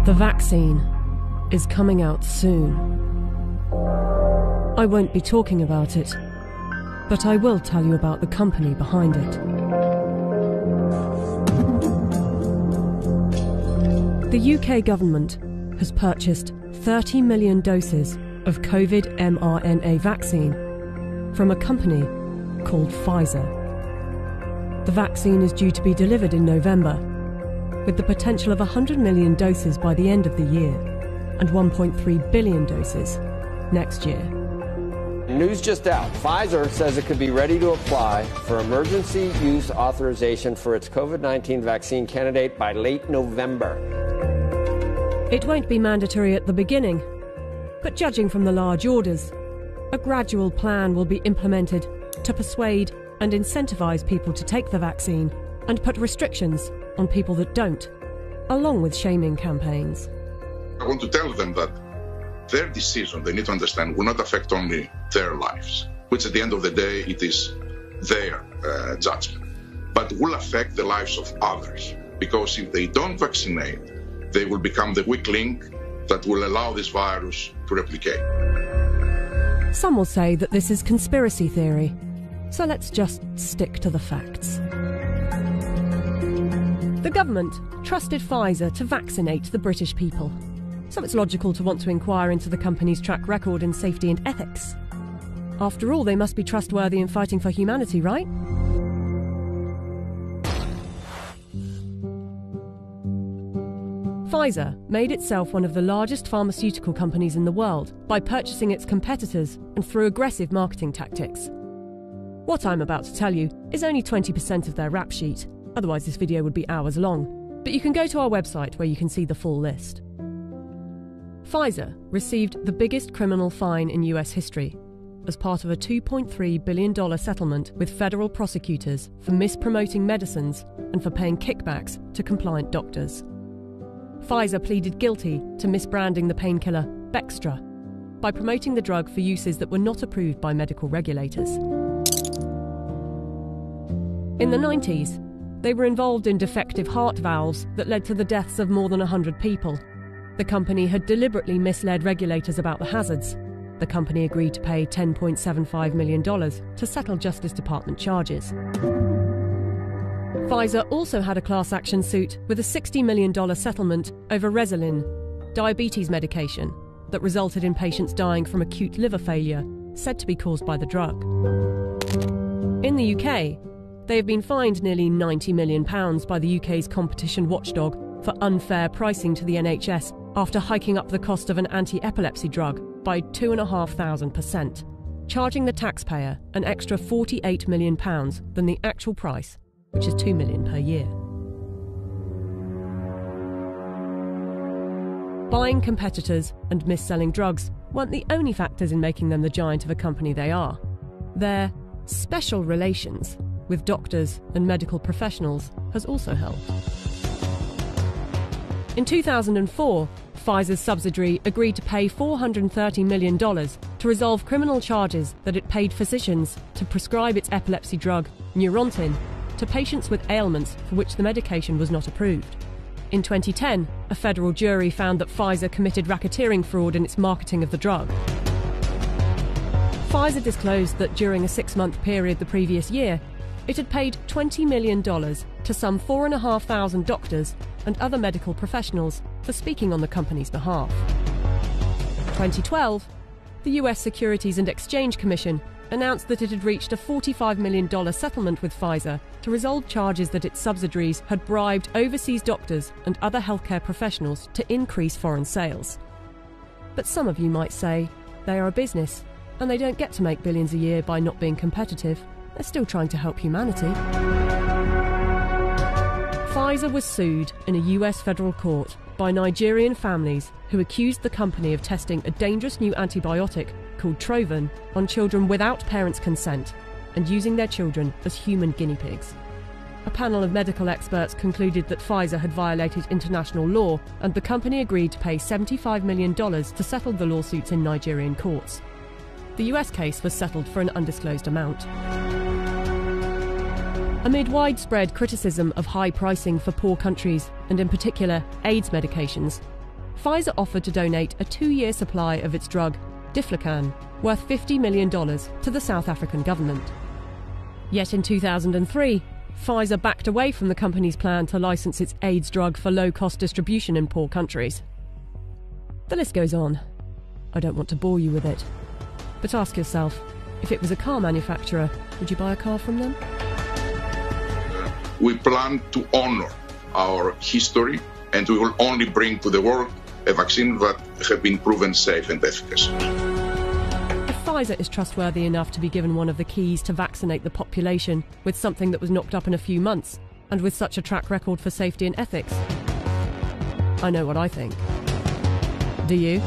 The vaccine is coming out soon. I won't be talking about it, but I will tell you about the company behind it. The UK government has purchased 30 million doses of COVID mRNA vaccine from a company called Pfizer. The vaccine is due to be delivered in November, with the potential of 100 million doses by the end of the year and 1.3 billion doses next year. News just out. Pfizer says it could be ready to apply for emergency use authorization for its COVID-19 vaccine candidate by late November. It won't be mandatory at the beginning, but judging from the large orders, a gradual plan will be implemented to persuade and incentivize people to take the vaccine and put restrictions on people that don't, along with shaming campaigns. I want to tell them that their decision, they need to understand, will not affect only their lives, which at the end of the day, it is their judgment, but will affect the lives of others. Because if they don't vaccinate, they will become the weak link that will allow this virus to replicate. Some will say that this is conspiracy theory, so let's just stick to the facts. The government trusted Pfizer to vaccinate the British people, so it's logical to want to inquire into the company's track record in safety and ethics. After all, they must be trustworthy in fighting for humanity, right? Pfizer made itself one of the largest pharmaceutical companies in the world by purchasing its competitors and through aggressive marketing tactics. What I'm about to tell you is only 20% of their rap sheet. Otherwise, this video would be hours long. But you can go to our website where you can see the full list. Pfizer received the biggest criminal fine in US history as part of a $2.3 billion settlement with federal prosecutors for mispromoting medicines and for paying kickbacks to compliant doctors. Pfizer pleaded guilty to misbranding the painkiller Bextra by promoting the drug for uses that were not approved by medical regulators. In the 90s, they were involved in defective heart valves that led to the deaths of more than 100 people. The company had deliberately misled regulators about the hazards. The company agreed to pay $10.75 million to settle Justice Department charges. Pfizer also had a class action suit with a $60 million settlement over Resolin, diabetes medication, that resulted in patients dying from acute liver failure, said to be caused by the drug. In the UK, they have been fined nearly £90 million by the UK's competition watchdog for unfair pricing to the NHS after hiking up the cost of an anti-epilepsy drug by 2,500%, charging the taxpayer an extra £48 million than the actual price, which is $2 million per year. Buying competitors and mis-selling drugs weren't the only factors in making them the giant of a company they are. Their special relations with doctors and medical professionals has also helped. In 2004, Pfizer's subsidiary agreed to pay $430 million to resolve criminal charges that it paid physicians to prescribe its epilepsy drug, Neurontin, to patients with ailments for which the medication was not approved. In 2010, a federal jury found that Pfizer committed racketeering fraud in its marketing of the drug. Pfizer disclosed that during a 6-month period the previous year, it had paid $20 million to some 4,500 doctors and other medical professionals for speaking on the company's behalf. In 2012, the US Securities and Exchange Commission announced that it had reached a $45 million settlement with Pfizer to resolve charges that its subsidiaries had bribed overseas doctors and other healthcare professionals to increase foreign sales. But some of you might say they are a business and they don't get to make billions a year by not being competitive. They're still trying to help humanity. Pfizer was sued in a US federal court by Nigerian families who accused the company of testing a dangerous new antibiotic called Trovan on children without parents' consent and using their children as human guinea pigs. A panel of medical experts concluded that Pfizer had violated international law, and the company agreed to pay $75 million to settle the lawsuits in Nigerian courts. The US case was settled for an undisclosed amount. Amid widespread criticism of high pricing for poor countries, and in particular AIDS medications, Pfizer offered to donate a 2-year supply of its drug, Diflucan, worth $50 million to the South African government. Yet in 2003, Pfizer backed away from the company's plan to license its AIDS drug for low-cost distribution in poor countries. The list goes on. I don't want to bore you with it. But ask yourself, if it was a car manufacturer, would you buy a car from them? We plan to honor our history, and we will only bring to the world a vaccine that has been proven safe and efficacious. If Pfizer is trustworthy enough to be given one of the keys to vaccinate the population with something that was knocked up in a few months, and with such a track record for safety and ethics, I know what I think. Do you?